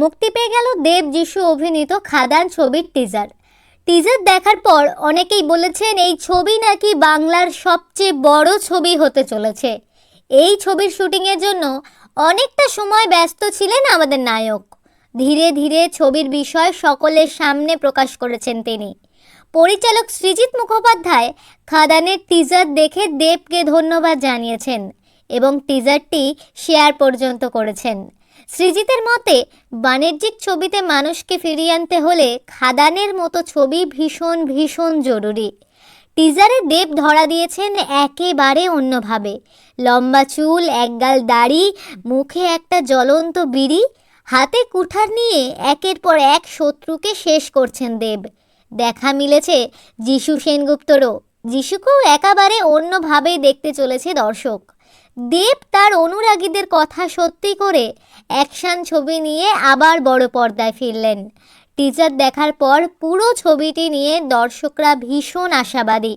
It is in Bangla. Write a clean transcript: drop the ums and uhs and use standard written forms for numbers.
মুক্তি পেয়ে গেল দেব যিশু অভিনীত খাদান ছবির টিজার। টিজার দেখার পর অনেকেই বলেছেন এই ছবি নাকি বাংলার সবচেয়ে বড় ছবি হতে চলেছে। এই ছবির শুটিংয়ের জন্য অনেকটা সময় ব্যস্ত ছিলেন আমাদের নায়ক। ধীরে ধীরে ছবির বিষয় সকলের সামনে প্রকাশ করেছেন তিনি। পরিচালক সৃজিত মুখোপাধ্যায় খাদানের টিজার দেখে দেবকে ধন্যবাদ জানিয়েছেন এবং টিজারটি শেয়ার পর্যন্ত করেছেন। সৃজিতের মতে বাণিজ্যিক ছবিতে মানুষকে ফিরিয়ে আনতে হলে খাদানের মতো ছবি ভীষণ ভীষণ জরুরি। টিজারে দেব ধরা দিয়েছেন একেবারে অন্যভাবে। লম্বা চুল, একগাল দাড়ি, মুখে একটা জ্বলন্ত বিড়ি, হাতে কুঠার নিয়ে একের পর এক শত্রুকে শেষ করছেন দেব। দেখা মিলেছে যিশু সেনগুপ্তরও। যিশুকেও একেবারে অন্যভাবেই দেখতে চলেছে দর্শক। দেব তার অনুরাগীদের কথা সত্যি করে অ্যাকশন ছবি নিয়ে আবার বড় পর্দায় ফিরলেন। টিজার দেখার পর পুরো ছবিটি নিয়ে দর্শকরা ভীষণ আশাবাদী।